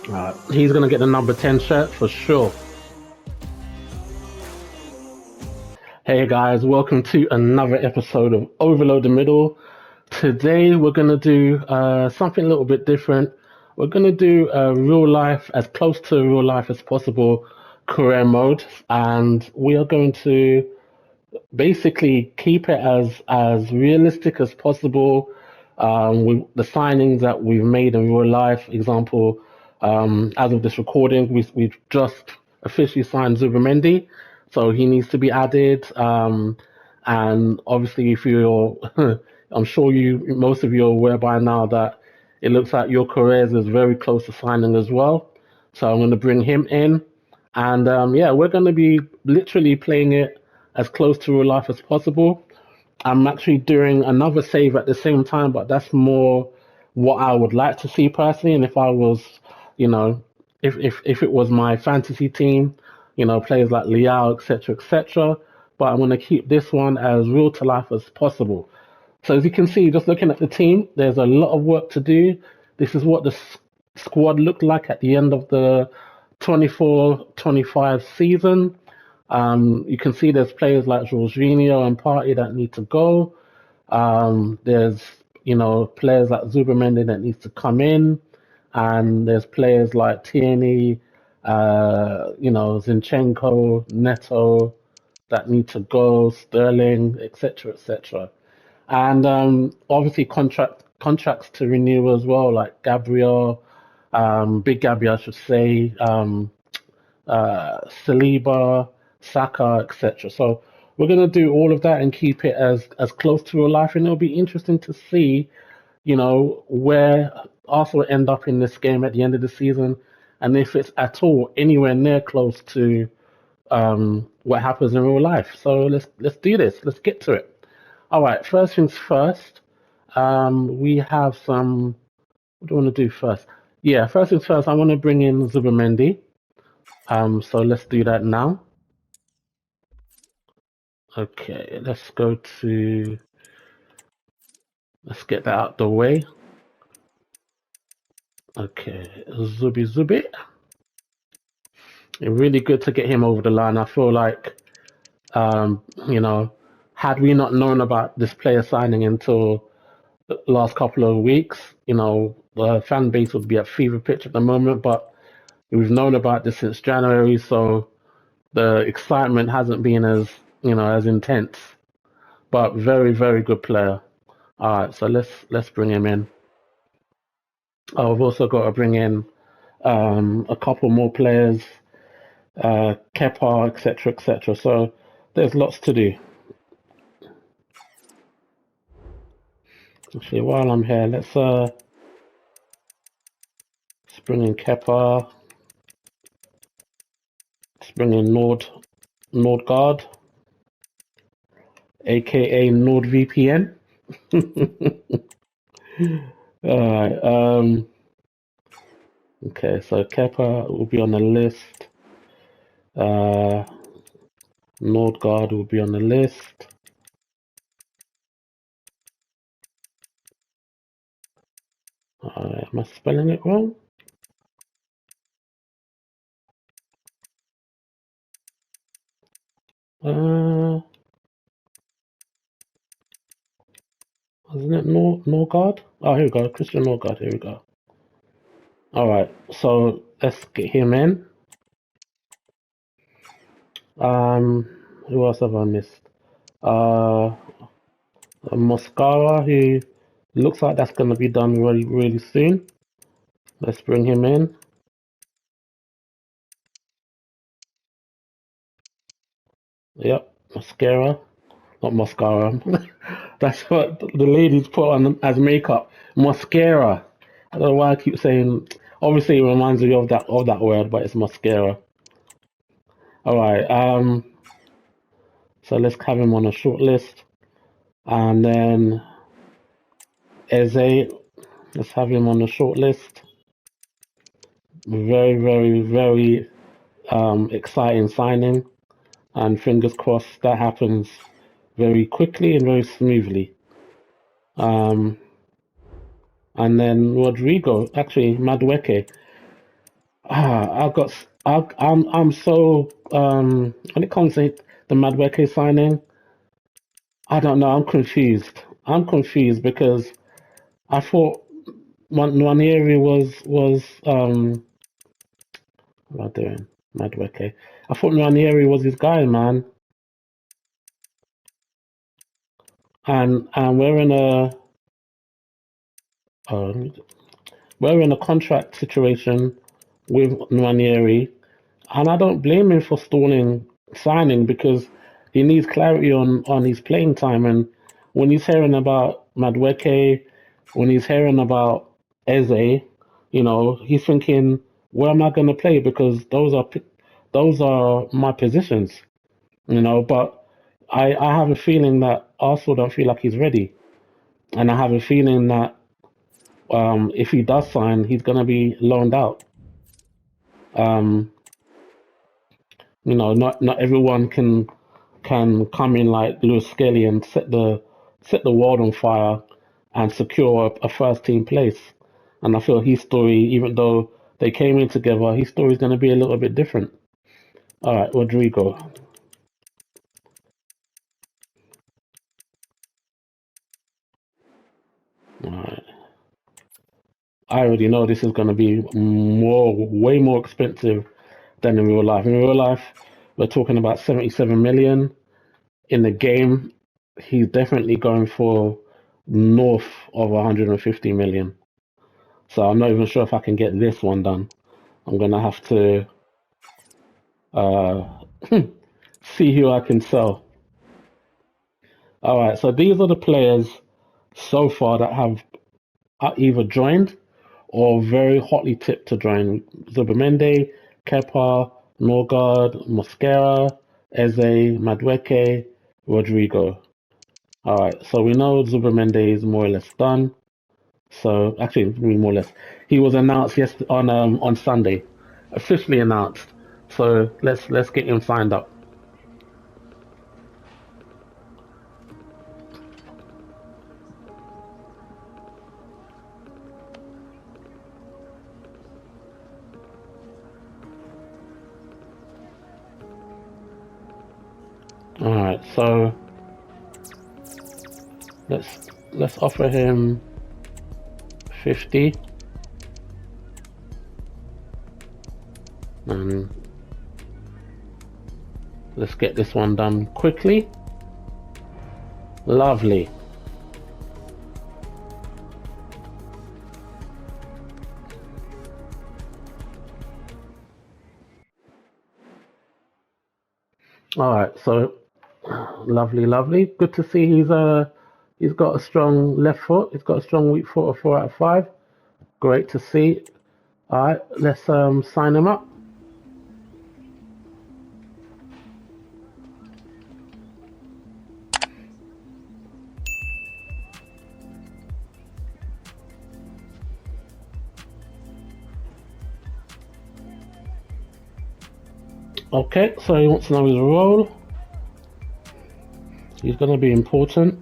He's going to get the number 10 shirt for sure. Hey guys, welcome to another episode of Overload the Middle. Today we're going to do something a little bit different. We're going to do real life, as close to real life as possible, career mode. And we are going to basically keep it as realistic as possible with the signings that we've made in real life. Example, as of this recording, we've just officially signed Zubimendi, so he needs to be added. And obviously, if you're, I'm sure most of you are aware by now that it looks like your careers is very close to signing as well. So I'm going to bring him in, and yeah, we're going to be literally playing it as close to real life as possible. I'm actually doing another save at the same time, but that's more what I would like to see personally. And if I was, you know, if it was my fantasy team, players like Liao, etc., etc. But I'm going to keep this one as real to life as possible. So as you can see, just looking at the team, there's a lot of work to do. This is what the squad looked like at the end of the 24-25 season. You can see there's players like Jorginho and Partey that need to go. There's players like Zubimendi that needs to come in, and there's players like Tierney, Zinchenko, Neto that need to go, Sterling, etc., etc. And obviously contracts to renew as well, like Gabriel, Big Gabriel, I should say, Saliba, Saka, etc. So we're gonna do all of that and keep it as close to real life, and it'll be interesting to see, where Arsenal end up in this game at the end of the season, and if it's at all anywhere near close to what happens in real life. So let's do this. Let's get to it. All right. First things first. We have some. What do I want to do first? Yeah. First things first. I want to bring in Zubimendi. So let's do that now. Okay. Let's go to. Let's get that out the way. Okay. Zubi. Really good to get him over the line. I feel like, um, you know, had we not known about this player signing until the last couple of weeks, the fan base would be at fever pitch at the moment. But we've known about this since January, so the excitement hasn't been as intense. But very, very good player. All right, so let's bring him in. Oh, I've also got to bring in a couple more players, Kepa, etc., etc. So there's lots to do. Actually, while I'm here, let's bring in Kepa. Let's bring in Nordgaard, aka NordVPN. Alright, okay, so Kepa will be on the list. Nordgaard will be on the list. Am I spelling it wrong? Isn't it Norgard? Oh, here we go, Christian Norgard, here we go. Alright, so let's get him in. Who else have I missed? Mascara, who looks like that's going to be done really, really soon. Let's bring him in. Yep, mascara, not mascara. That's what the ladies put on as makeup. Mascara. I don't know why I keep saying. Obviously, it reminds me of that word, but it's mascara. All right. So let's have him on a short list, and then Eze. Let's have him on the short list. Very, very, very exciting signing, and fingers crossed that happens very quickly and very smoothly. And then Rodrigo, actually Madueke. I'm so when it comes to the Madueke signing, I don't know. I'm confused. I'm confused because I thought Nwaneri was what am I doing? Madueke. I thought Nwaneri was his guy, man. And um, we're in a contract situation with Nwaneri, and I don't blame him for stalling signing because he needs clarity on his playing time. And when he's hearing about Madueke, when he's hearing about Eze, he's thinking, where am I going to play? Because those are my positions, But I have a feeling that Arsenal don't feel like he's ready, and I have a feeling that if he does sign, he's going to be loaned out. Um, not everyone can come in like Lewis Skelly and set the world on fire and secure a first team place. And I feel his story, even though they came in together, his story is going to be a little bit different. All right, Rodrigo. All right. I already know this is going to be way more expensive than in real life. In real life, we're talking about 77 million. In the game, he's definitely going for north of 150 million. So I'm not even sure if I can get this one done. I'm gonna have to uh, see who I can sell. All right, so these are the players so far that have either joined or very hotly tipped to join. Zubamende, Kepa, Norgard, Mosquera, Eze, Madueke, Rodrigo. All right, so we know Zubamende is more or less done. So actually, more or less, he was announced yesterday on Sunday, officially announced. So let's get him signed up. All right, so let's offer him 50, and let's get this one done quickly. Lovely. All right, so lovely, lovely. Good to see he's got a strong left foot. He's got a strong weak foot of 4 out of 5. Great to see. All right, let's sign him up. Okay, so he wants to know his role. He's going to be important.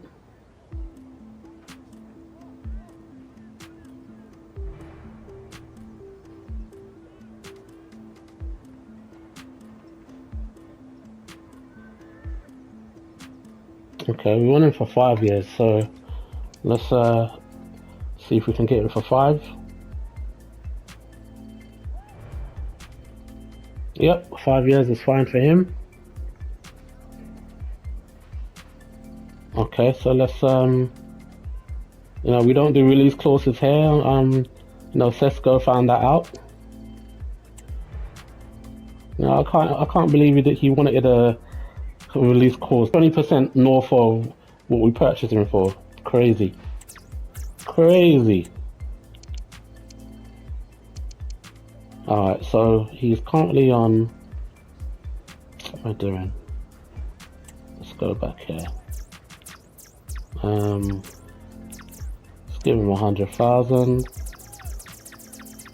Okay, we want him for 5 years, so let's see if we can get him for 5. Yep, 5 years is fine for him. Okay, so let's we don't do release clauses here. Sesko found that out. I can't believe that he wanted a release clause 20% north of what we purchased him for. Crazy. Alright, so he's currently on. What am I doing? Let's go back here. Let's give him 100,000.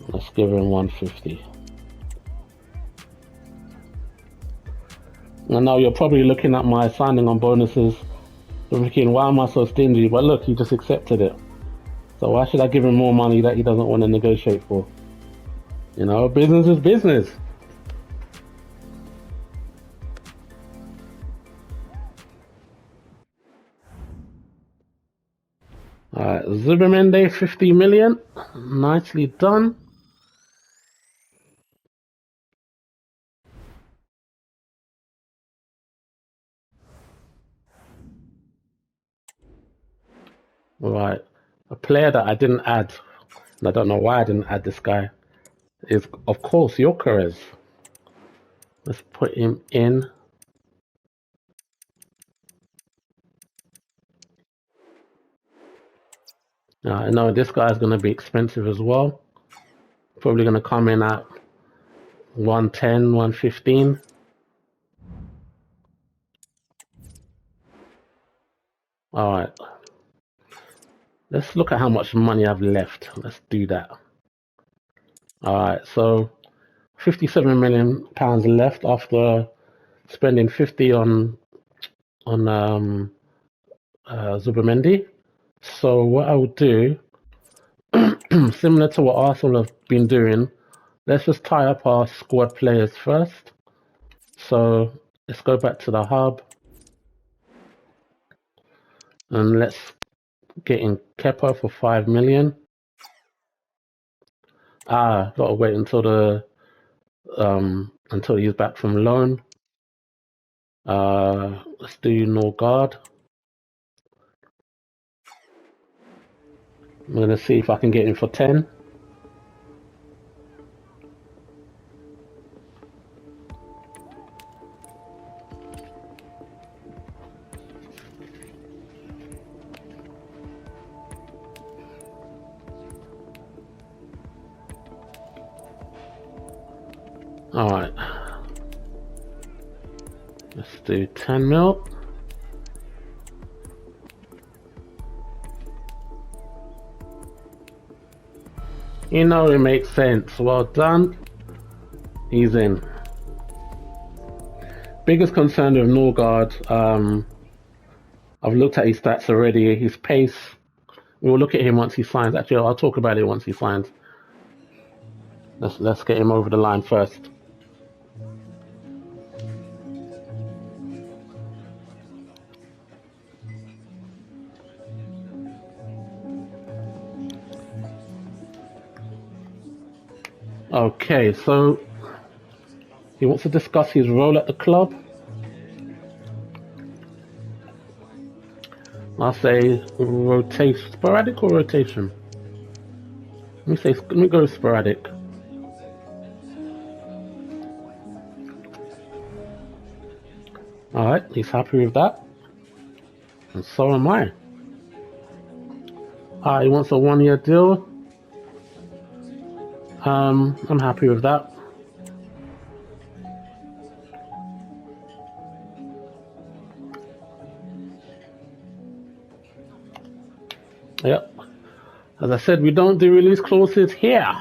Let's give him 150. And now you're probably looking at my signing on bonuses, thinking, why am I so stingy? But look, he just accepted it. So why should I give him more money that he doesn't want to negotiate for? You know, business is business. Alright, Zubimendi, 50 million. Nicely done. Right. A player that I didn't add, and I don't know why I didn't add this guy, is, of course, Gyökeres. Let's put him in. I know this guy is going to be expensive as well. Probably going to come in at 110, 115. Alright. Let's look at how much money I've left. Let's do that. Alright, so £57 million left after spending 50 on Zubimendi. So what I would do, similar to what Arsenal have been doing, let's just tie up our squad players first. So let's go back to the hub and let's get in Kepa for 5 million. Gotta wait until until he's back from loan. Let's do Norgard. I'm gonna see if I can get him for 10. Alright. Let's do 10 mil. You know, it makes sense. Well done. He's in. Biggest concern with Norgard, I've looked at his stats already. His pace. We'll look at him once he signs. Actually, I'll talk about it once he signs. Let's get him over the line first. Okay, so he wants to discuss his role at the club. I'll say rotation, sporadic or rotation. Let me go sporadic. Alright, he's happy with that. And so am I. He wants a 1-year deal. I'm happy with that. Yep. As I said, we don't do release clauses here.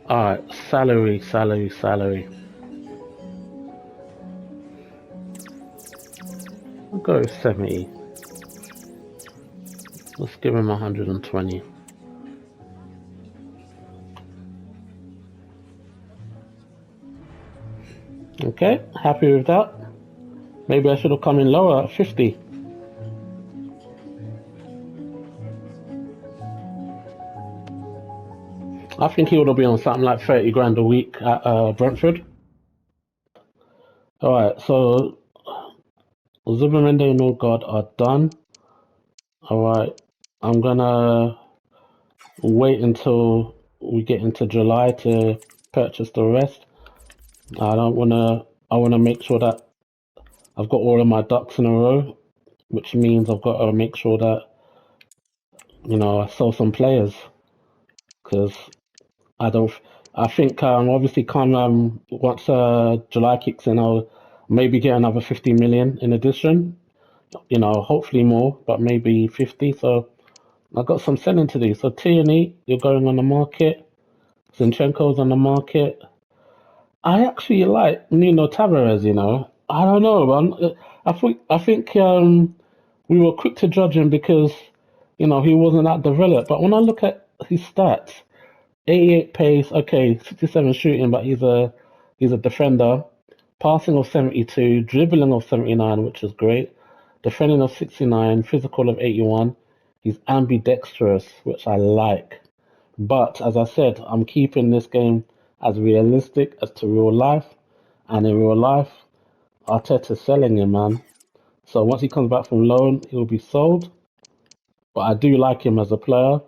Alright, salary. I'll go 70. Let's give him 120. Okay, happy with that. Maybe I should have come in lower at 50. I think he would have been on something like 30 grand a week at Brentford. Alright, so Zubimendi and Norgard are done. Alright, I'm gonna wait until we get into July to purchase the rest. I wanna make sure that I've got all of my ducks in a row, which means I've got to make sure that, you know, I sell some players. Because I think obviously once July kicks in, I'll maybe get another 50 million in addition. You know, hopefully more, but maybe 50. So I've got some selling to do. So Tierney, you're going on the market. Zinchenko's on the market. I actually like Nuno Tavares, you know. I don't know, man. I think we were quick to judge him because he wasn't that developed. But when I look at his stats, 88 pace, okay, 67 shooting, but he's a defender. Passing of 72, dribbling of 79, which is great. Defending of 69, physical of 81. He's ambidextrous, which I like. But as I said, I'm keeping this game as realistic as to real life. And in real life, Arteta's selling him, man. So once he comes back from loan, he'll be sold. But I do like him as a player.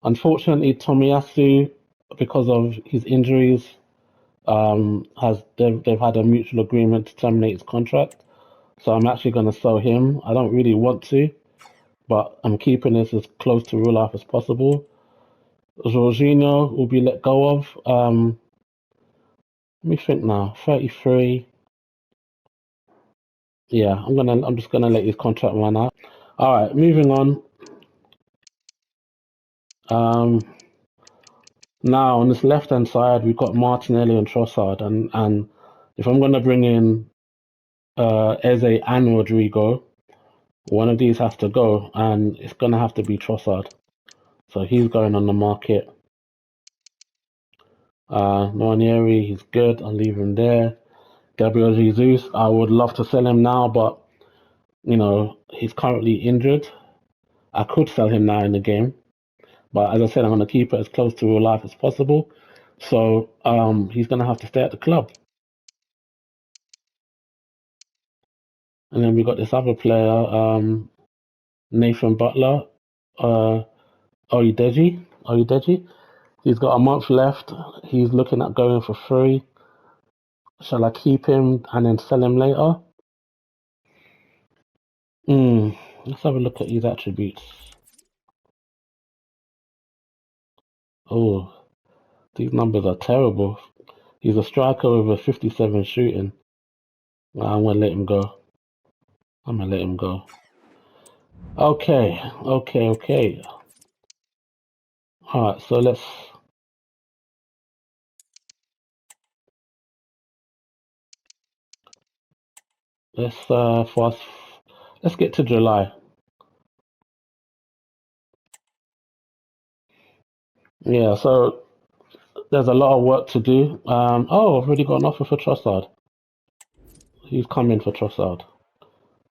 Unfortunately, Tomiyasu, because of his injuries, they've had a mutual agreement to terminate his contract. So I'm actually going to sell him. I don't really want to, but I'm keeping this as close to real life as possible. Jorginho will be let go of. Let me think now. 33. Yeah, I'm just gonna let his contract run out. All right, moving on. Um, Now on this left hand side we've got Martinelli and Trossard, and if I'm gonna bring in Eze and Rodrigo, one of these has to go, and it's gonna have to be Trossard. So he's going on the market. Nwaneri, he's good. I'll leave him there. Gabriel Jesus, I would love to sell him now, but he's currently injured. I could sell him now in the game, but as I said, I'm going to keep it as close to real life as possible. So he's going to have to stay at the club. And then we got this other player, Nathan Butler, Oyedeji. He's got a month left. He's looking at going for free. Shall I keep him and then sell him later? Let's have a look at his attributes. Oh, these numbers are terrible. He's a striker with a 57 shooting. I'm gonna let him go. Okay. All right, so let's get to July. Yeah, so there's a lot of work to do. Oh, I've already got an offer for Trossard. He's coming for Trossard.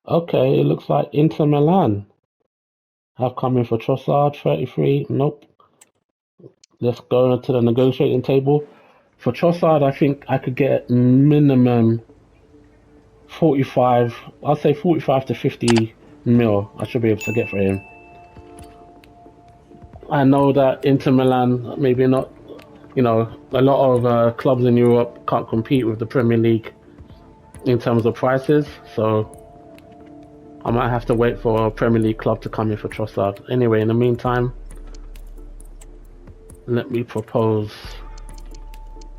Okay, it looks like Inter Milan have come in for Trossard, 33. Nope. Let's go to the negotiating table. For Trossard, I think I could get minimum 45. I'll say 45 to 50 mil. I should be able to get for him. I know that Inter Milan, maybe not, a lot of clubs in Europe can't compete with the Premier League in terms of prices. So I might have to wait for a Premier League club to come in for Trossard. Anyway, in the meantime, let me propose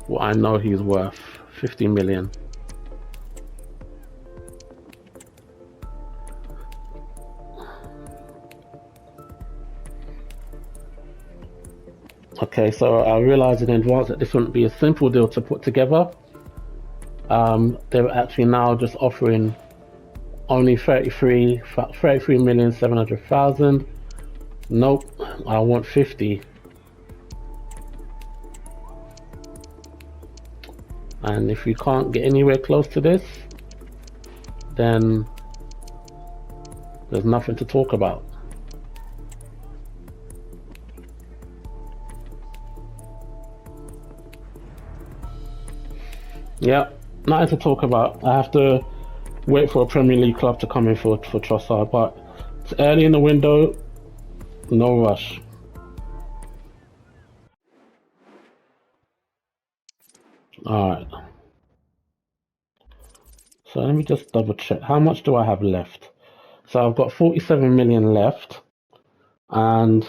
what I know he's worth. 50 million. Okay, so I realized in advance that this wouldn't be a simple deal to put together. They're actually now just offering only 33,700,000. Nope, I want 50. And if you can't get anywhere close to this, then there's nothing to talk about. Yeah, nothing to talk about. I have to wait for a Premier League club to come in for Trossard, but it's early in the window, no rush. Alright. So let me just double check. How much do I have left? So I've got 47 million left, and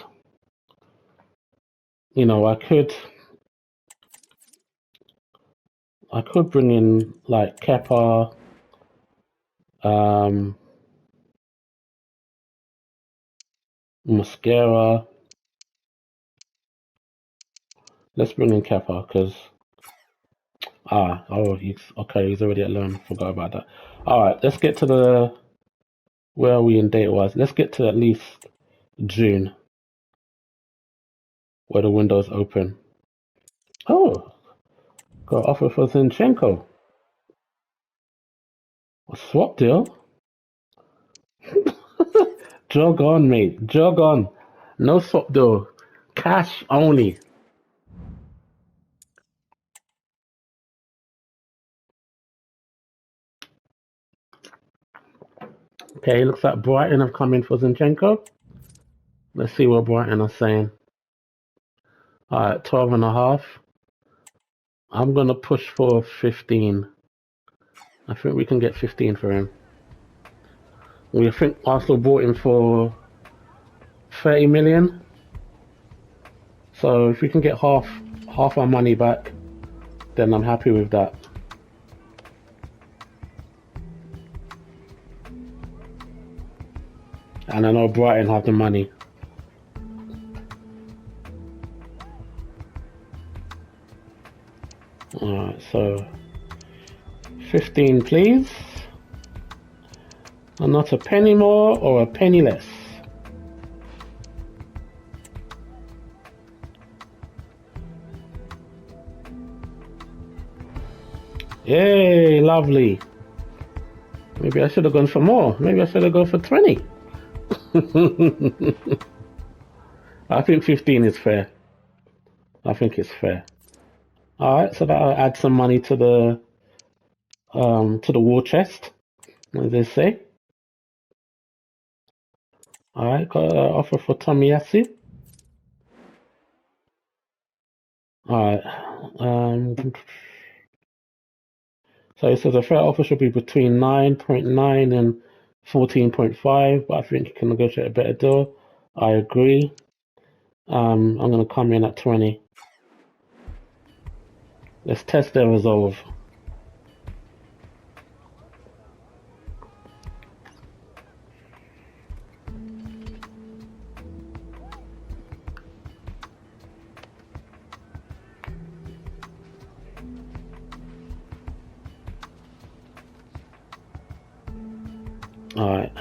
I could bring in like Kepa, Mascara. Let's bring in Kepa because Okay, he's already at loan. Forgot about that. All right, let's get to the. Where are we in date-wise? Let's get to at least June, where the window's open. Oh, got an offer for Zinchenko. A swap deal? Jog on, mate. Jog on. No swap deal. Cash only. Okay, looks like Brighton have come in for Zinchenko. Let's see what Brighton are saying. Alright, 12.5. I'm gonna push for 15. I think we can get 15 for him. We think Arsenal bought him for 30 million. So if we can get half our money back, then I'm happy with that. And I know Brighton have the money. Alright, so 15 please. And not a penny more or a penny less. Yay, lovely. Maybe I should have gone for more. Maybe I should have gone for 20. I think 15 is fair. I think it's fair. Alright, so that'll add some money to the war chest, as they say. Alright, got an offer for Tomiyasu. Alright. So it says a fair offer should be between 9.9 and 14.5, but I think you can negotiate a better deal. I agree. I'm going to come in at 20. Let's test their resolve. Alright.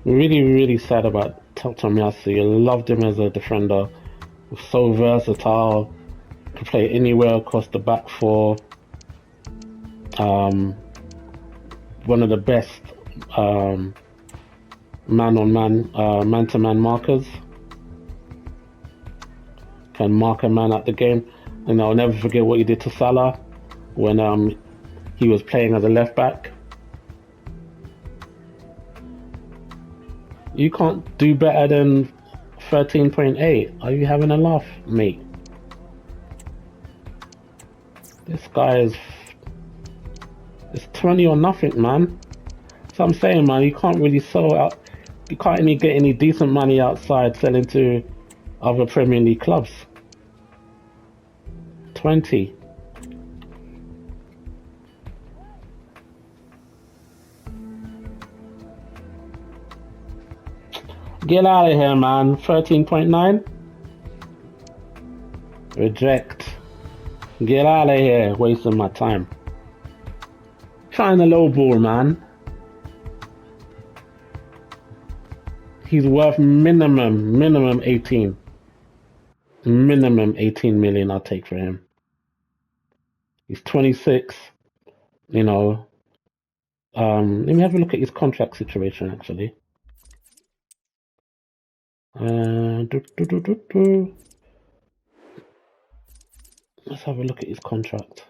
Really sad about Tomiyasu. I loved him as a defender. So versatile. Could play anywhere across the back four. One of the best man-to-man markers. Can mark a man at the game. And I'll never forget what he did to Salah when he was playing as a left back. You can't do better than 13.8. Are you having a laugh, mate? This guy is... It's 20 or nothing, man. So I'm saying, man, you can't really sell out... You can't even get any decent money outside selling to other Premier League clubs. 20. Get out of here, man. 13.9. Reject. Get out of here. Wasting my time. Trying to lowball, man. He's worth minimum 18. Minimum 18 million I'll take for him. He's 26. You know. Let me have a look at his contract situation, actually. Let's have a look at his contract.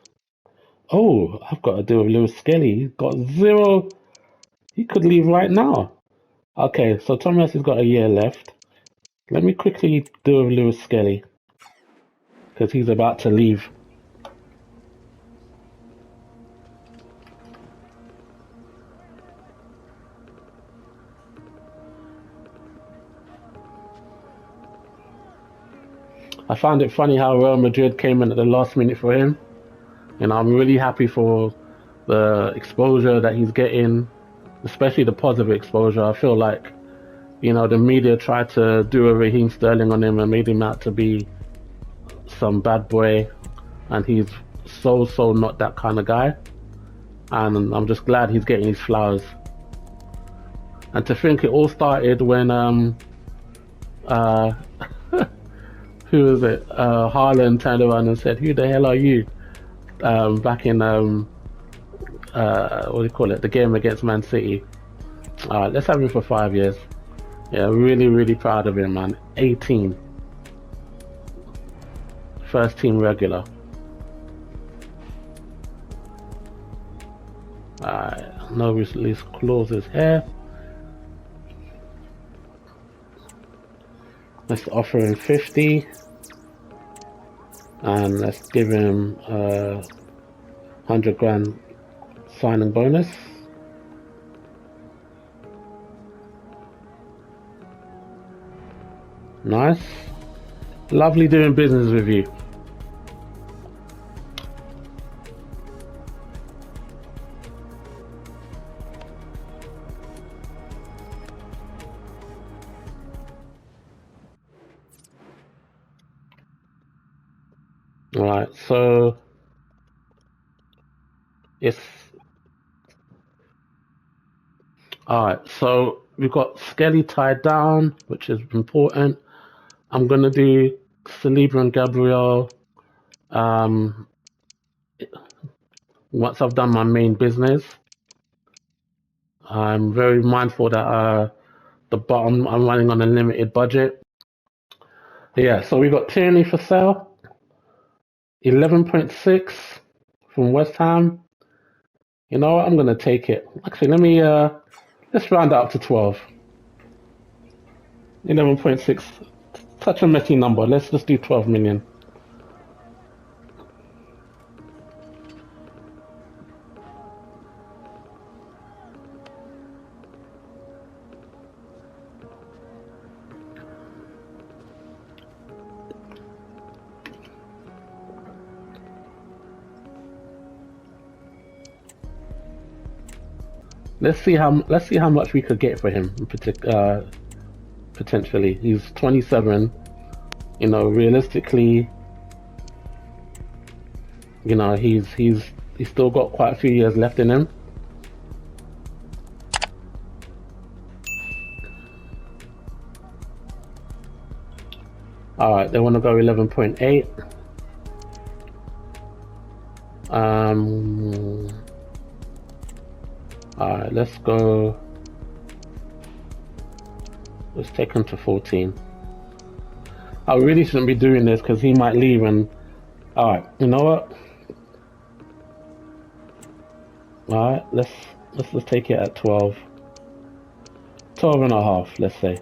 Oh, I've got to deal with Lewis Skelly. He's got 0. He could leave right now. Okay, so Thomas has got a year left. Let me quickly deal with Lewis Skelly, because he's about to leave. I found it funny how Real Madrid came in at the last minute for him. And I'm really happy for the exposure that he's getting, especially the positive exposure. I feel like, you know, the media tried to do a Raheem Sterling on him and made him out to be some bad boy. And he's so not that kind of guy, and I'm just glad he's getting his flowers. And to think it all started when who was it? Haaland turned around and said, "Who the hell are you?" Back in what do you call it? The game against Man City. Alright, let's have him for 5 years. Yeah, really proud of him, man. 18. First team regular. Alright, no release clauses here. Let's offer him 50. And let's give him 100 grand signing bonus. Nice. Lovely doing business with you. Alright, so it's alright, so we've got Skelly tied down, which is important. I'm gonna do Saliba and Gabriel once I've done my main business. I'm very mindful that the bottom, I'm running on a limited budget. Yeah, so we got Tierney for sale. 11.6 from West Ham. You know what? I'm gonna take it. Actually, let me let's round it up to 12. 11.6. Such a messy number. Let's just do 12 million. Let's see how much we could get for him. Potentially, he's 27. You know, realistically, you know, he's still got quite a few years left in him. All right, they want to go 11.8. Alright, let's go. Let's take him to 14. I really shouldn't be doing this because he might leave and... Alright, you know what? Alright, let's take it at 12. 12 and a half, let's say.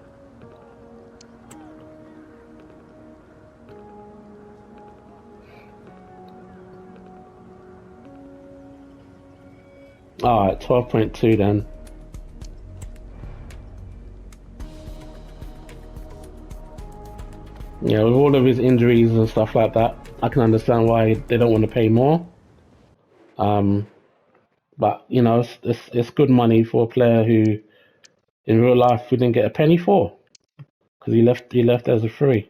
Alright, 12.2 then. Yeah, with all of his injuries and stuff like that, I can understand why they don't want to pay more. But you know, it's good money for a player who, in real life, we didn't get a penny for, because he left as a free.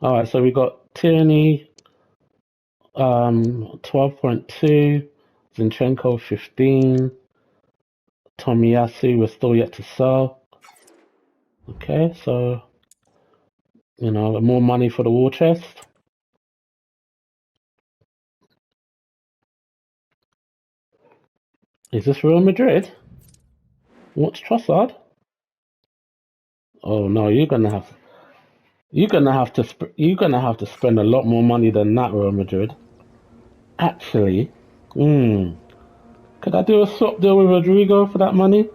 Alright, so we got Tierney, 12.2. Zinchenko 15. Tomiyasu, we're still yet to sell. Okay, so you know, more money for the war chest. Is this Real Madrid? What's Trossard? Oh no, you're gonna have to spend a lot more money than that, Real Madrid. Actually, could I do a swap deal with Rodrigo for that money?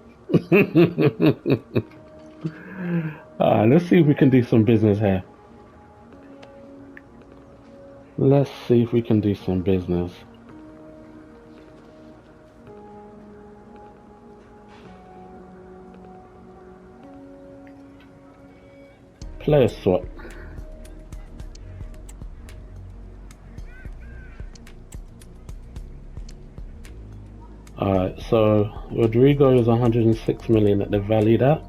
Alright, let's see if we can do some business here. Let's see if we can do some business. Player swap. Alright, so Rodrigo is 106 million that they valued at.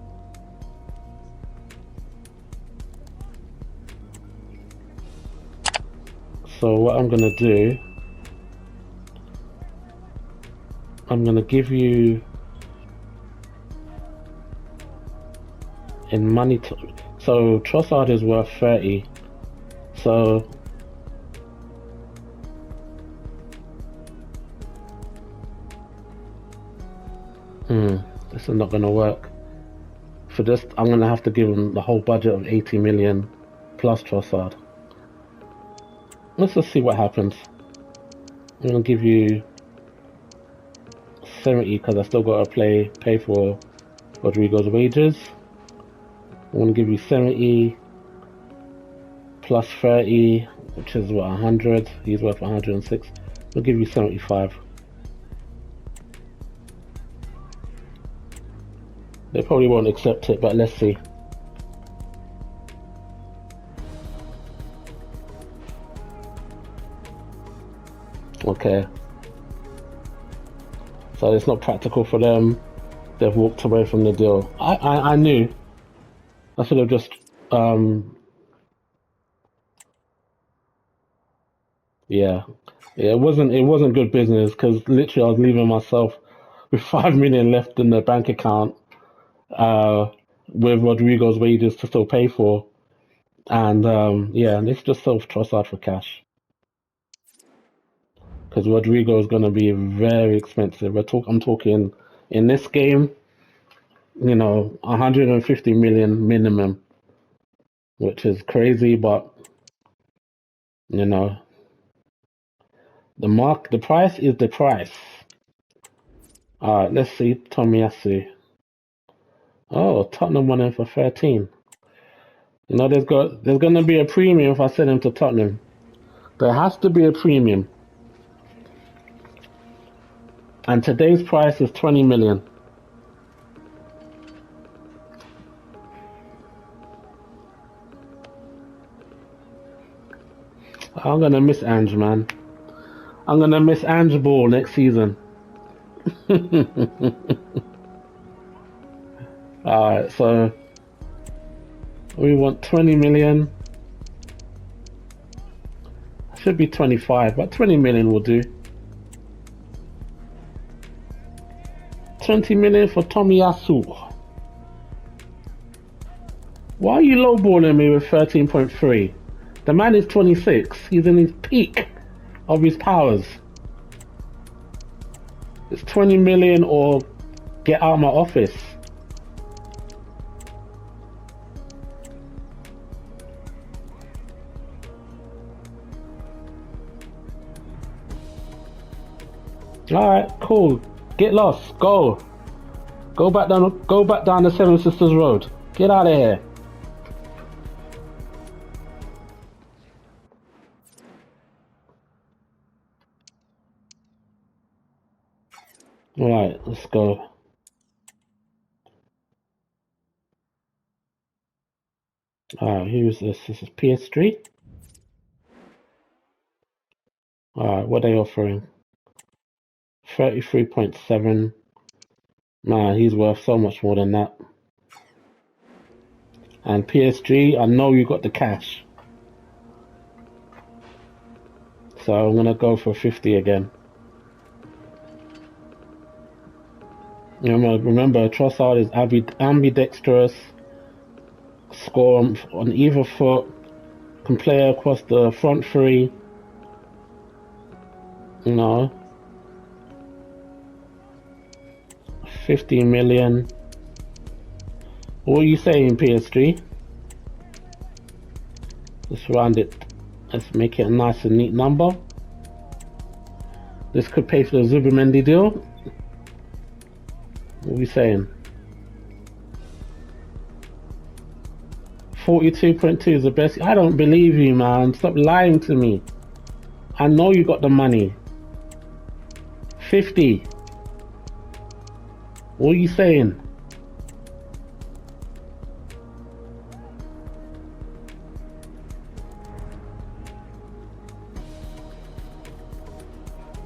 So what I'm gonna do, I'm gonna give you in money. So Trossard is worth 30. So this is not gonna work. For this, I'm gonna have to give him the whole budget of 80 million plus Trossard. Let's just see what happens. I'm gonna give you 70 because I still gotta pay for Rodrigo's wages. I'm gonna give you 70 plus 30, which is what, 100. He's worth 106. I'll give you 75. They probably won't accept it, but let's see. Okay. So it's not practical for them. They've walked away from the deal. I knew. I should have just yeah. It wasn't good business because literally I was leaving myself with 5 million left in the bank account, with Rodrigo's wages to still pay for, and yeah, let's just sell Trossard for cash because Rodrigo is gonna be very expensive. I'm talking in this game, 150 million minimum, which is crazy, but you know, the price is the price. Alright, let's see, Tomiyasu. Oh, Tottenham won him for 13. There's gonna be a premium if I send him to Tottenham. There has to be a premium. And today's price is 20 million. I'm gonna miss Ange, man. I'm gonna miss Ange Ball next season. Alright, so we want 20 million. Should be 25, but 20 million will do. 20 million for Tomiyasu. Why are you lowballing me with 13.3? The man is 26. He's in his peak of his powers. It's 20 million or get out of my office. Alright, cool. Get lost. Go. Go back down the Seven Sisters Road. Get out of here. Alright, let's go. Alright, who's this? This is PS3. Alright, what are they offering? 33.7. Man, he's worth so much more than that. And PSG, I know you got the cash. So I'm gonna go for 50 again. Remember, Trossard is ambidextrous, score on either foot, can play across the front three. 50 million. What are you saying, PS3? Let's round it. Let's make it a nice and neat number. This could pay for the Zubimendi deal. What are we saying? 42.2 is the best. I don't believe you, man. Stop lying to me. I know you got the money. 50. What are you saying?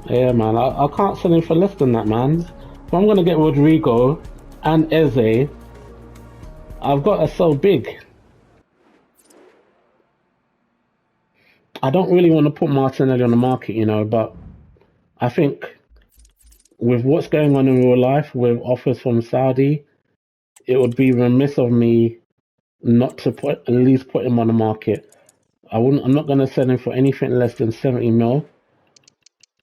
Yeah, man, I can't sell him for less than that, man. If I'm gonna get Rodrigo and Eze, I've got to sell big. I don't really want to put Martinelli on the market, you know, but I think with what's going on in real life with offers from Saudi, it would be remiss of me not to at least put him on the market. I'm not going to sell him for anything less than 70 mil.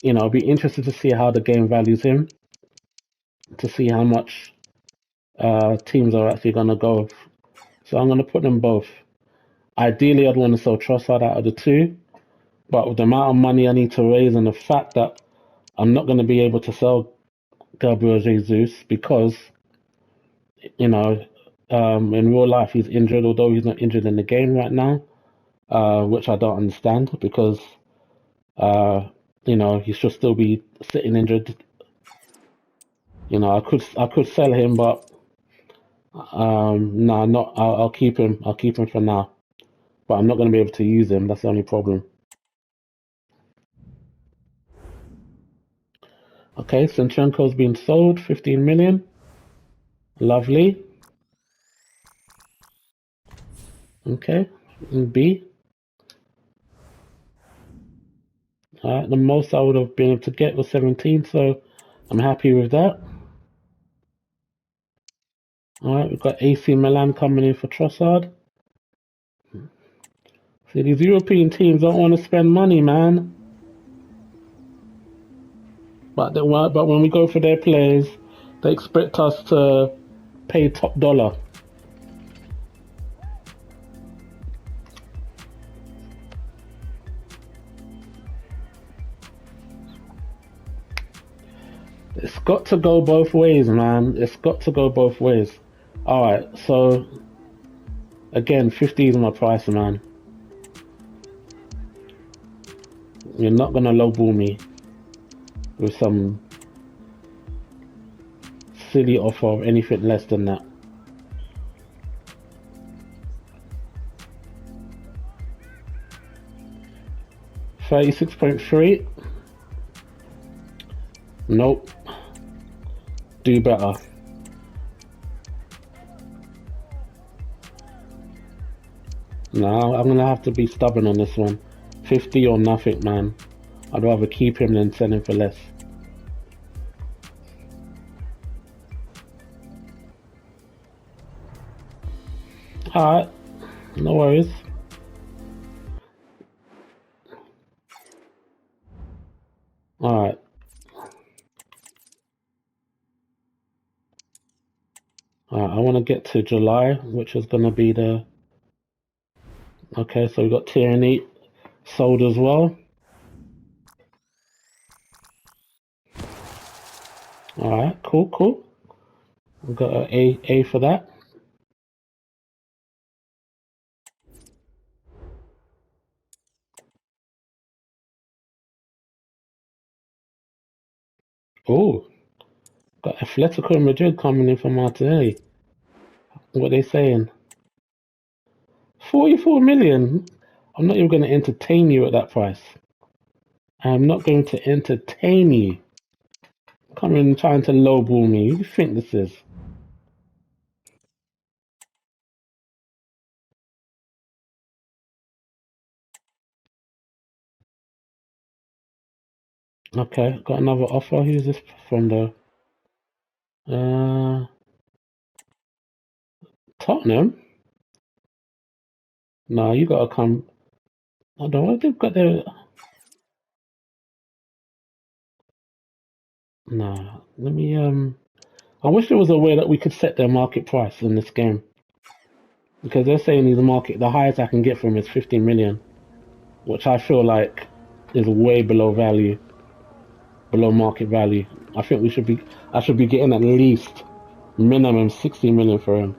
You know, I'll be interested to see how the game values him, to see how much teams are actually going to go. So I'm going to put them both. Ideally, I'd want to sell Trossard out of the two, but with the amount of money I need to raise and the fact that I'm not going to be able to sell Gabriel Jesus because, you know, in real life he's injured, although he's not injured in the game right now, which I don't understand because, you know, he should still be sitting injured. You know, I could sell him, but no, not. I'll keep him. I'll keep him for now, but I'm not going to be able to use him. That's the only problem. Okay, Zinchenko's been sold, 15 million. Lovely. Okay, and B. The most I would have been able to get was 17, so I'm happy with that. Alright, we've got AC Milan coming in for Trossard. See, these European teams don't want to spend money, man. But when we go for their players, they expect us to pay top dollar. It's got to go both ways, man. It's got to go both ways. Alright, so again, 50 is my price, man. You're not gonna lowball me with some silly offer of anything less than that. $36.3. Nope. Do better. No, I'm gonna have to be stubborn on this one. 50 or nothing, man. I'd rather keep him than sell him for less. Alright, no worries. Alright. Alright, I want to get to July, which is going to be the... Okay, so we've got Tierney sold as well. Alright, cool. We've got an A for that. Oh, got Atletico Madrid coming in for Martinelli. What are they saying? 44 million? I'm not even going to entertain you at that price. I'm not going to entertain you. Coming and trying to lowball me. Who do you think this is? Okay, got another offer. Who's this from the... Tottenham? No, you gotta come... I don't know, they've got their... Nah, let me, I wish there was a way that we could set their market price in this game. Because they're saying the highest I can get from is 15 million. Which I feel like is way below value. Below market value. I think I should be getting at least minimum 60 million for him.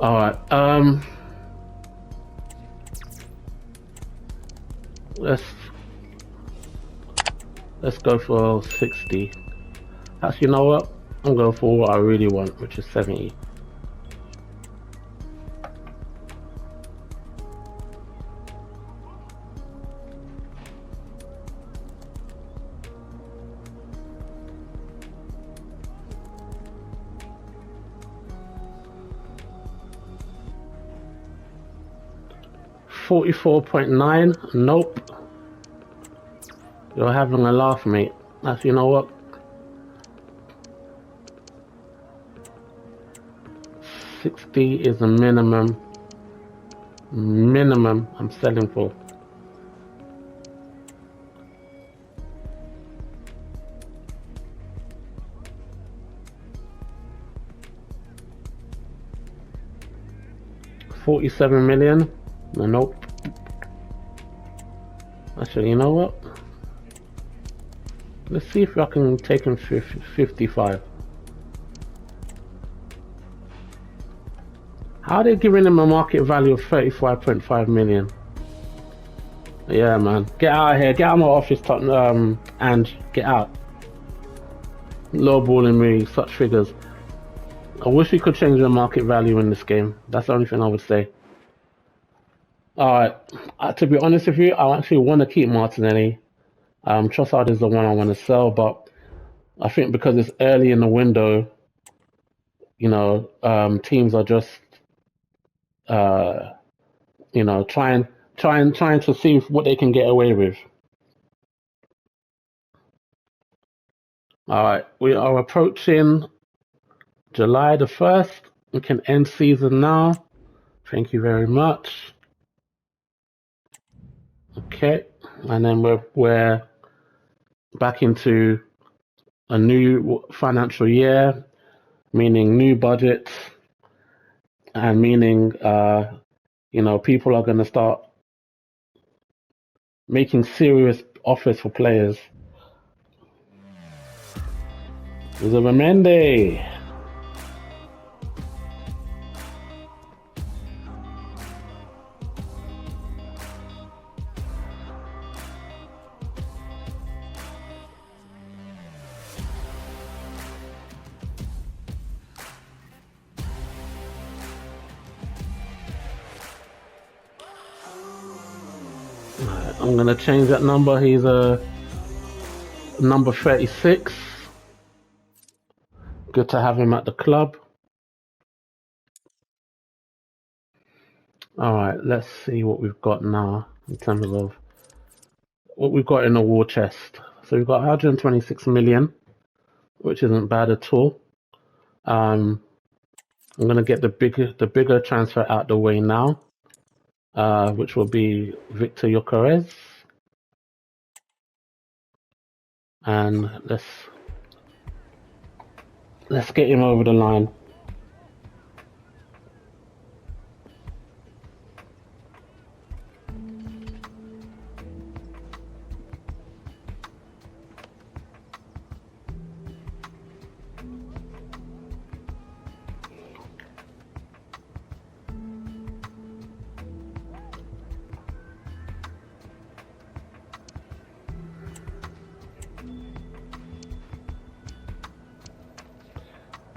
Alright, let's go for 60. Actually, you know what? I'm going for what I really want, which is 70. $44.9. Nope. You're having a laugh, mate. That's, you know what? 60 is the minimum I'm selling for. $47 million. Nope. Actually, you know what? Let's see if I can take him 55. How are they giving him a market value of 35.5 million? Yeah, man. Get out of here. Get out of my office, and get out. Lowballing me, such figures. I wish we could change the market value in this game. That's the only thing I would say. Alright. To be honest with you, I actually want to keep Martinelli. Trossard is the one I want to sell, but I think because it's early in the window, you know, teams are just, you know, trying to see what they can get away with. All right, we are approaching July the 1st. We can end season now. Thank you very much. Okay, and then we're back into a new financial year, meaning new budgets, and meaning you know, people are going to start making serious offers for players. Zubimendi. I'm going to change that number. He's a number 36. Good to have him at the club. All right, let's see what we've got now in terms of what we've got in the war chest. So we've got 126 million, which isn't bad at all. I'm going to get the bigger transfer out the way now, which will be Victor Gyökeres. And let's get him over the line.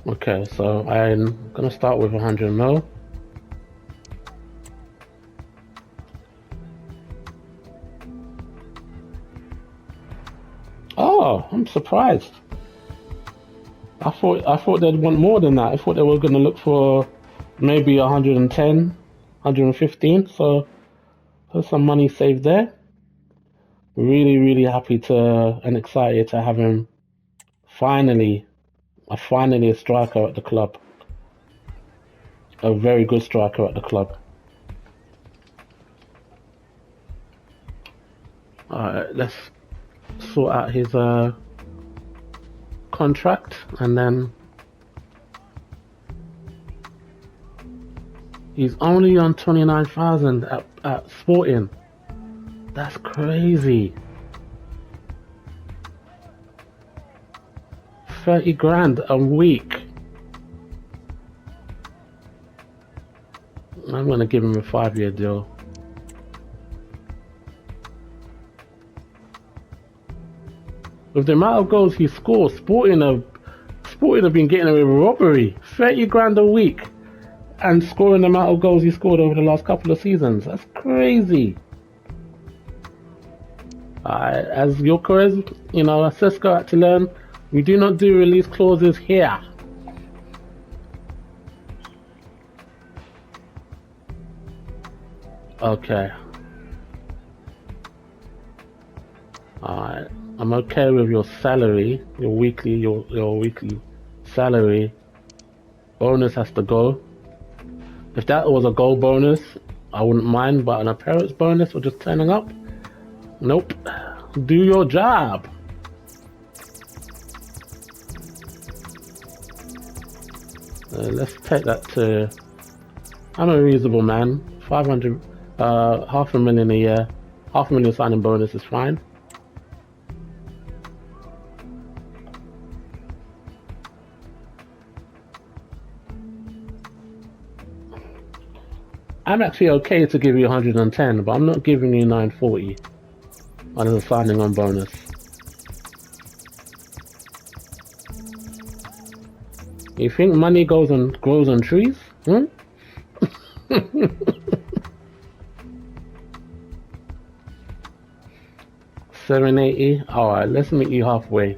Okay, so I'm gonna start with 100 mil. Oh, I'm surprised. I thought they'd want more than that. I thought they were gonna look for maybe 110, 115. So there's some money saved there. Really happy and excited to have him finally a striker at the club. A very good striker at the club. Alright, let's sort out his contract, and then he's only on 29,000 at Sporting. That's crazy. 30 grand a week. I'm gonna give him a 5-year deal. With the amount of goals he scores, Sporting Sporting have been getting away with robbery. 30 grand a week. And scoring the amount of goals he scored over the last couple of seasons. That's crazy. As your careers, as Cisco had to learn, we do not do release clauses here. Okay. Alright. I'm okay with your salary, your weekly salary. Bonus has to go. If that was a goal bonus, I wouldn't mind, but an appearance bonus or just turning up? Nope. Do your job. Let's take that to... I'm a reasonable man. 500, half a million a year. Half a million signing bonus is fine. I'm actually okay to give you 110, but I'm not giving you 940 as a signing on bonus. You think money grows on trees? 780. All right, let's meet you halfway.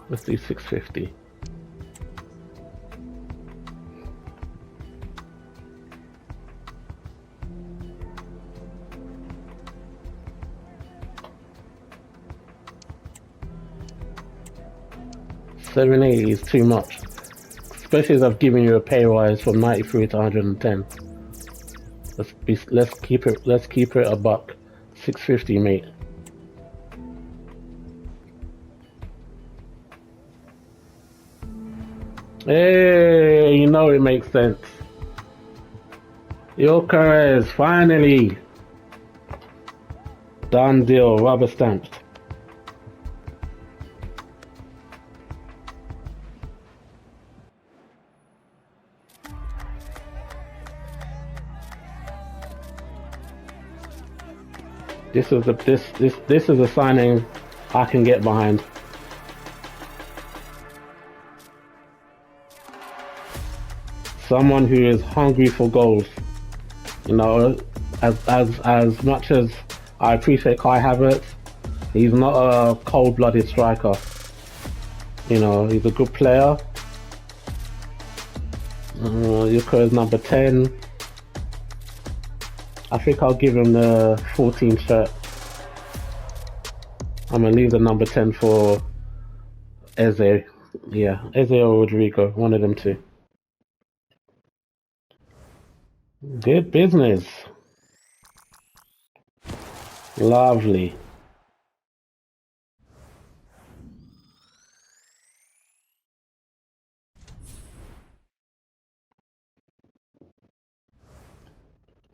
Let's do 650. $780 is too much, especially as I've given you a pay rise from 93 to 110. Let's keep it a buck. 650, mate. Hey, it makes sense. Your careers finally done deal, rubber stamped. This is a signing I can get behind. Someone who is hungry for goals. As much as I appreciate Kai Havertz, he's not a cold-blooded striker. He's a good player. Yuka is number 10. I think I'll give him the 14 shirt. I'm gonna leave the number 10 for Eze. Yeah, Eze or Rodrigo, one of them two. Good business. Lovely.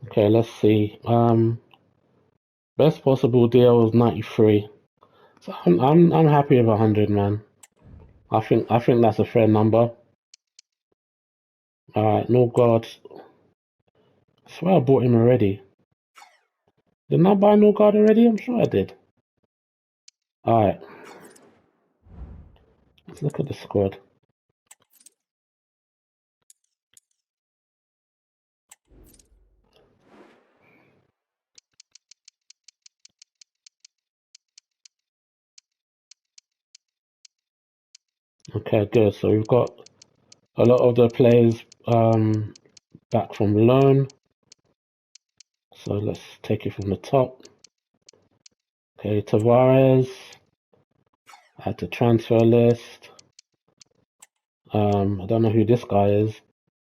Okay, let's see. Best possible deal was 93. So I'm happy with 100, man. I think that's a fair number. Alright, no God. I swear I bought him already. Didn't I buy no God already? I'm sure I did. Alright. Let's look at the squad. Okay, good. So we've got a lot of the players back from loan. So let's take it from the top. Okay, Tavares. Add to transfer list. I don't know who this guy is.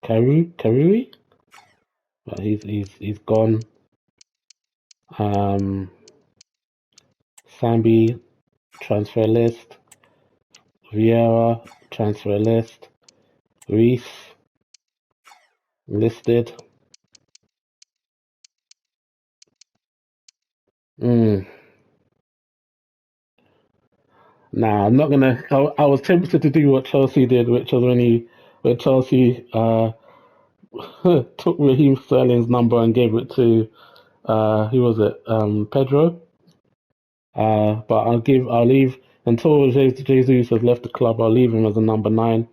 Karui? But he's gone. Sambi, transfer list. Vieira, transfer list. Reese, listed. Nah, I'm not gonna. I was tempted to do what Chelsea did, which was when Chelsea took Raheem Sterling's number and gave it to who was it? Pedro. But I'll leave until Jesus has left the club. I'll leave him as a number 9.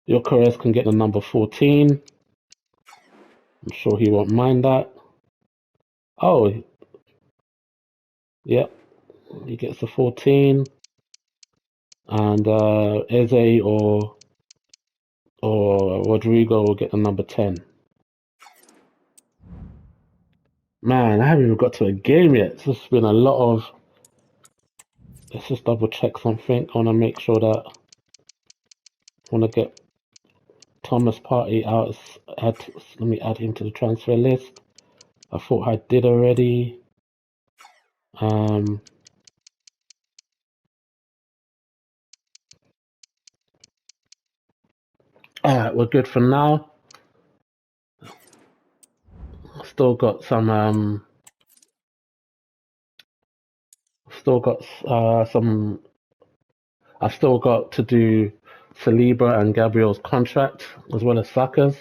Your Yokeres can get the number 14. I'm sure he won't mind that. Oh, yep, he gets the 14, and Eze or Rodrigo will get the number 10. Man, I haven't even got to a game yet. It's just been a lot of. Let's just double check something. I want to make sure that I want to get Thomas Partey out. Let me add him to the transfer list. I thought I did already. Alright, we're good for now. Still got some I've still got to do Saliba and Gabriel's contract as well as Saka's.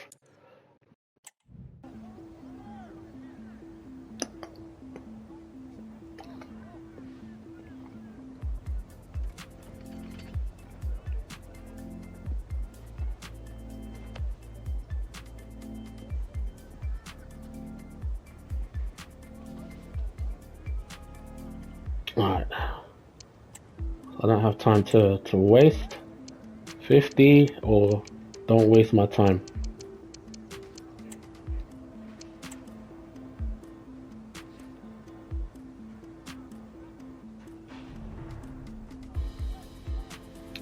Alright. I don't have time to waste. 50 or don't waste my time.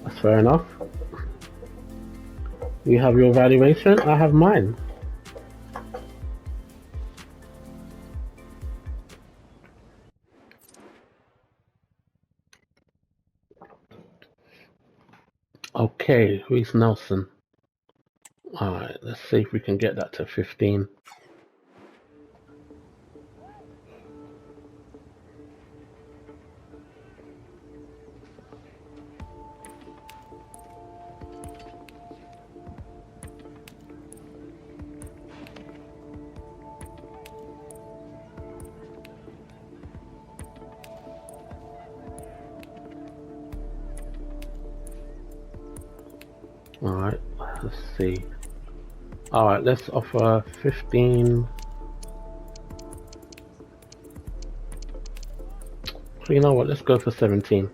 That's fair enough. You have your valuation, I have mine. Okay, Reece Nelson. Alright, let's see if we can get that to 15. Alright, let's see. Alright, let's offer 15. So you know what, let's go for 17.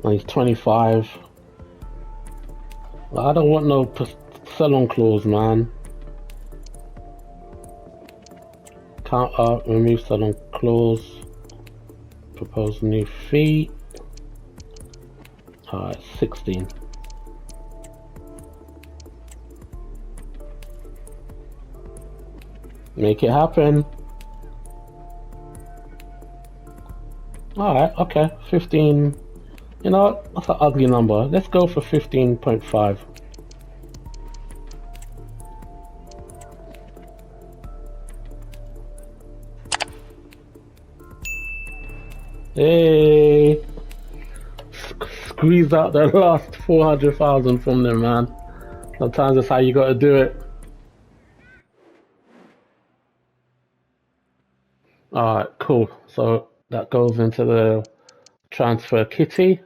And he's 25. I don't want no sell-on clause, man. Counter, remove sell-on clause. Propose new fee. Alright, 16. Make it happen. Alright, okay. 15. You know what? That's an ugly number. Let's go for 15.5. Hey! Squeeze out the last 400,000 from them, man. Sometimes that's how you gotta do it. Alright, cool. So that goes into the transfer kitty.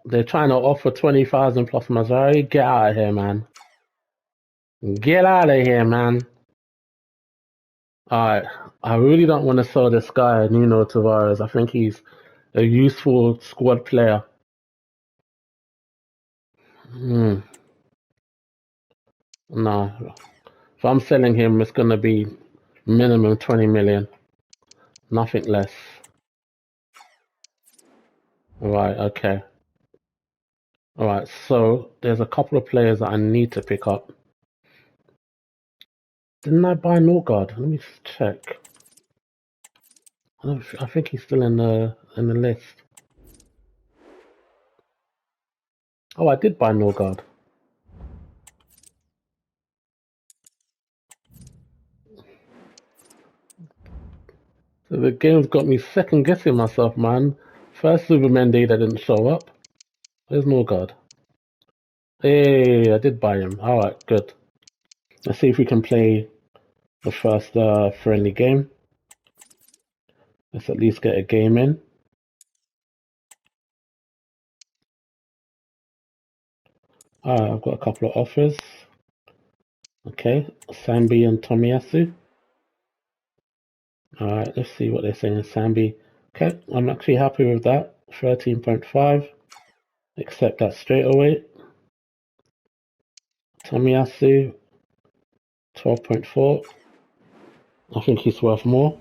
They're trying to offer 20,000 plus Mazzari. Get out of here, man. Get out of here, man. Alright, I really don't want to sell this guy, Nuno Tavares. I think he's a useful squad player. No. If I'm selling him, it's going to be minimum 20 million. Nothing less. Right, okay. Alright, so there's a couple of players that I need to pick up. Didn't I buy Norgard? Let me check. I think he's still in the list. Oh, I did buy Norgard. So the game's got me second guessing myself, man. First Supermendy that didn't show up. Where's Norgard? Hey, I did buy him. Alright, good. Let's see if we can play the first friendly game. Let's at least get a game in. Alright, I've got a couple of offers. Okay, Sambi and Tomiyasu. Alright, let's see what they're saying. Sambi. Okay, I'm actually happy with that. 13.5. Accept that straight away. Tomiyasu. 12.4. I think he's worth more.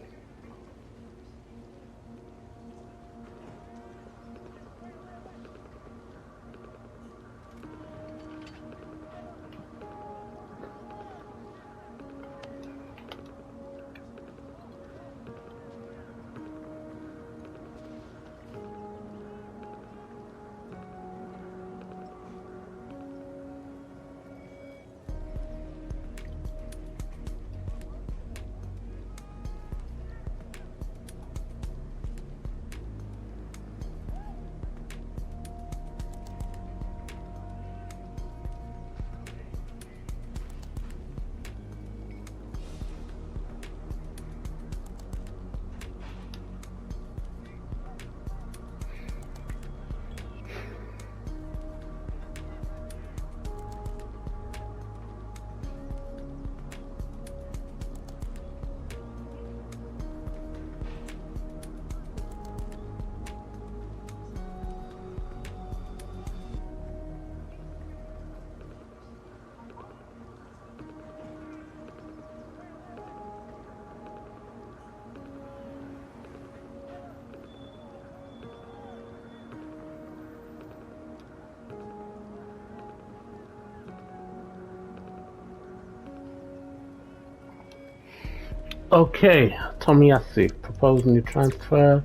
Okay, Tomiyasu, propose new transfer.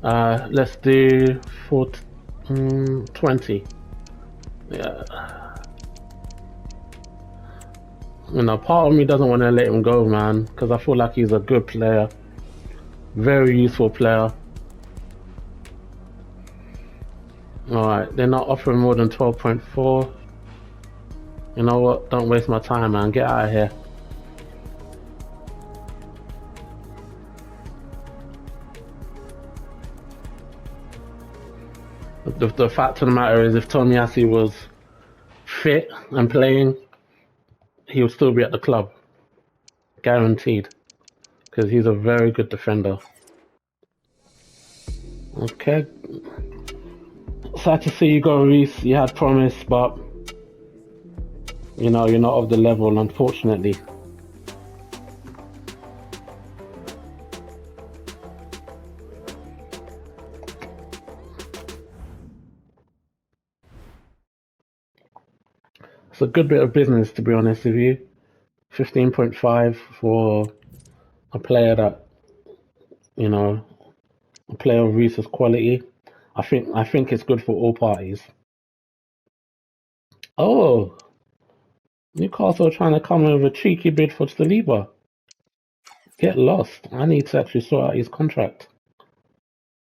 Let's do 20. Yeah. You know, part of me doesn't want to let him go, man, because I feel like he's a good player. Very useful player. Alright, they're not offering more than 12.4. You know what? Don't waste my time, man. Get out of here. The fact of the matter is, if Tomiyasu was fit and playing, he would still be at the club. Guaranteed. Because he's a very good defender. Okay. Sad to see you go, Reese. You had promise, but you know, you're not of the level, unfortunately. It's a good bit of business, to be honest with you. 15.5 for a player that, you know, a player of Reese's quality. I think it's good for all parties. Oh, Newcastle are trying to come in with a cheeky bid for Saliba. Get lost. I need to actually sort out his contract.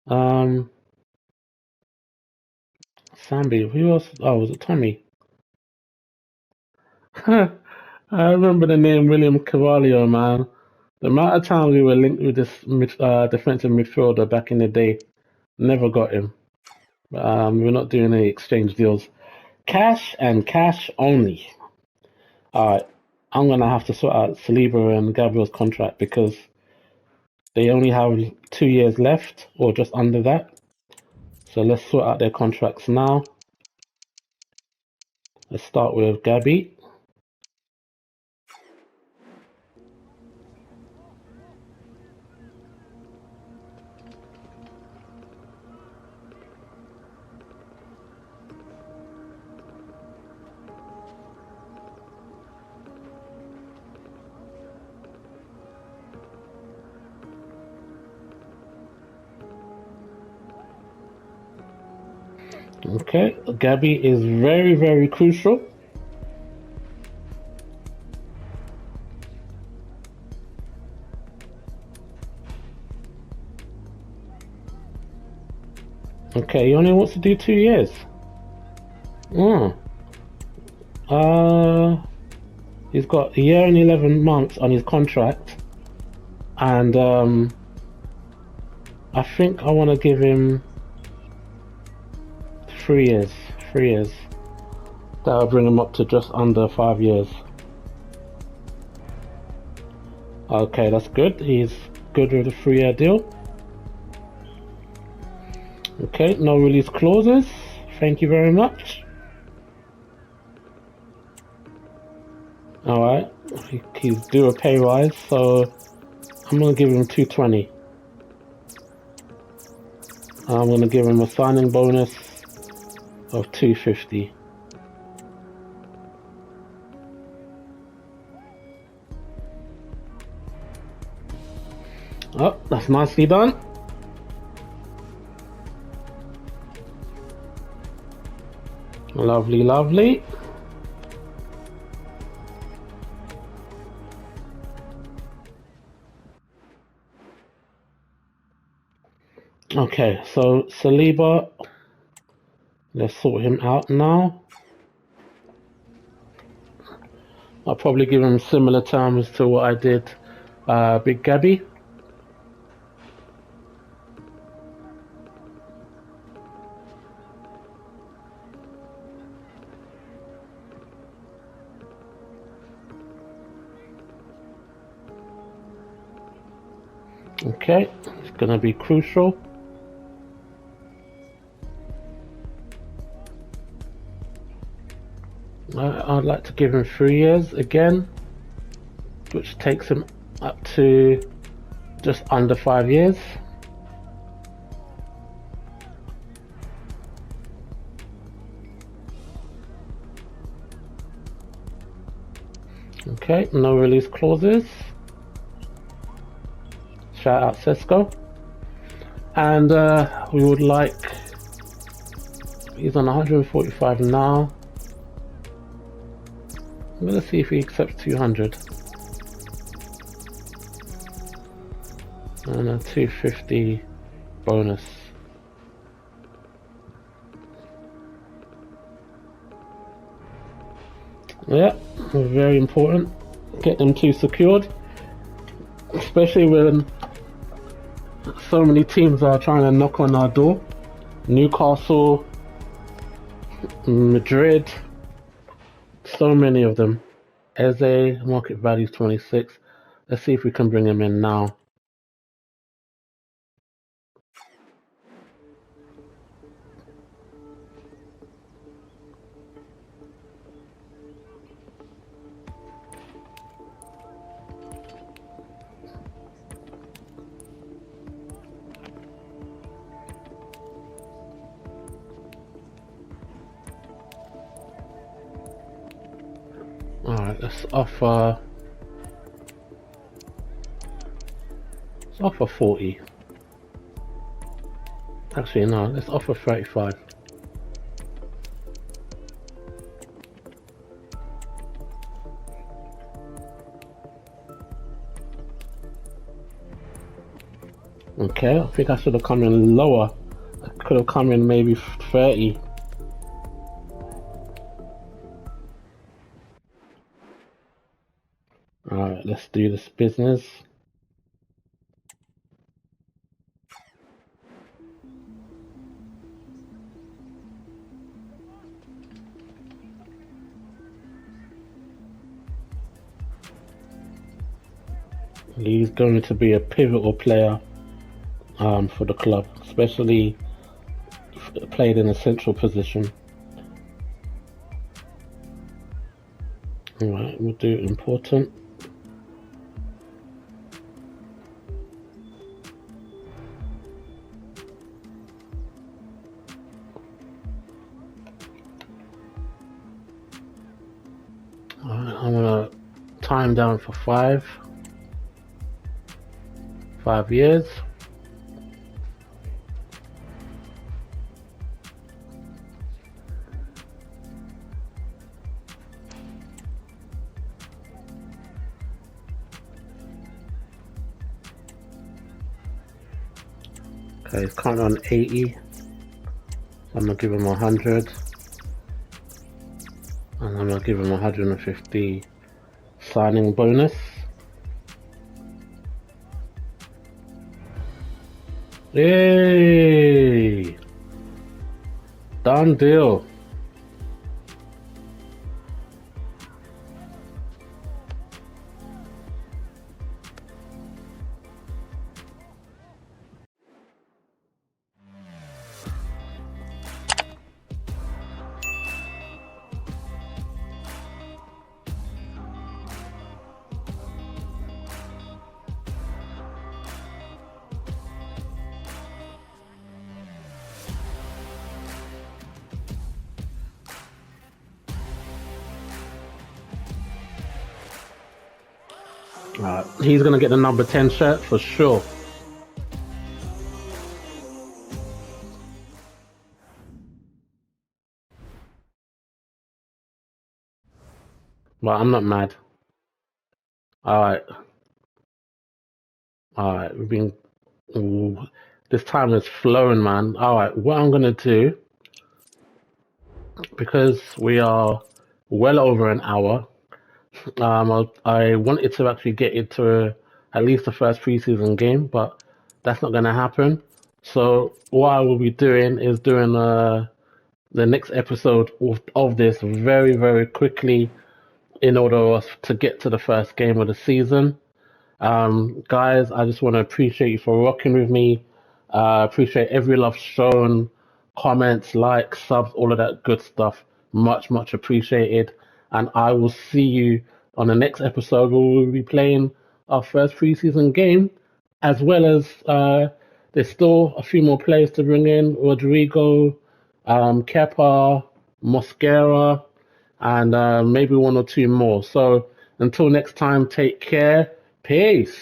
Sambi, who else? Oh, was it Tommy? I remember the name William Carvalho, man. The amount of times we were linked with this defensive midfielder back in the day, never got him. We're not doing any exchange deals. Cash and cash only. Alright, I'm going to have to sort out Saliba and Gabriel's contract because they only have 2 years left, or just under that. So let's sort out their contracts now. Let's start with Gabby. Okay, Gabby is very, very crucial. Okay, he only wants to do 2 years. Hmm. He's got a year and 11 months on his contract, and I think I want to give him 3 years. 3 years. That'll bring him up to just under 5 years. Okay, that's good. He's good with a 3-year deal. Okay, no release clauses. Thank you very much. Alright, he's due a pay rise, so I'm going to give him 220. I'm going to give him a signing bonus of 250. Oh, that's nicely done. Lovely, lovely. Okay, so Saliba, let's sort him out now. I'll probably give him similar terms to what I did Big Gabby. Okay, it's gonna be crucial. I'd like to give him 3 years again, which takes him up to just under 5 years. Okay, no release clauses. Shout out Cisco. And we would like, he's on 145 now. I'm gonna see if he accepts 200. And a 250 bonus. Yeah, very important. Get them two secured. Especially when so many teams are trying to knock on our door. Newcastle, Madrid, so many of them. Eze, market value is 26. Let's see if we can bring him in now. Alright, let's offer 40. Actually no, let's offer 35. Okay, I think I should have come in lower. I could have come in maybe 30. Alright, let's do this business. He's going to be a pivotal player for the club, especially played in a central position. Alright, we'll do important. Alright, I'm gonna time down for 5 years. Okay, it's currently on 80. I'm gonna give him 100, and I'm gonna give him 150 signing bonus. Yay! Done deal. He's gonna get the number 10 shirt for sure. But I'm not mad. Alright. Alright, we've been... Ooh, this time is flowing, man. Alright, what I'm gonna do, because we are well over an hour, I wanted to actually get into at least the first preseason game, but that's not gonna happen. So what I will be doing is doing the next episode of this very, very quickly in order for us to get to the first game of the season. Guys, I just want to appreciate you for rocking with me. Appreciate every love shown, comments, likes, subs, all of that good stuff. Much, much appreciated. And I will see you on the next episode where we'll be playing our first preseason game, as well as there's still a few more players to bring in. Rodrigo, Kepa, Mosquera, and maybe one or two more. So until next time, take care. Peace.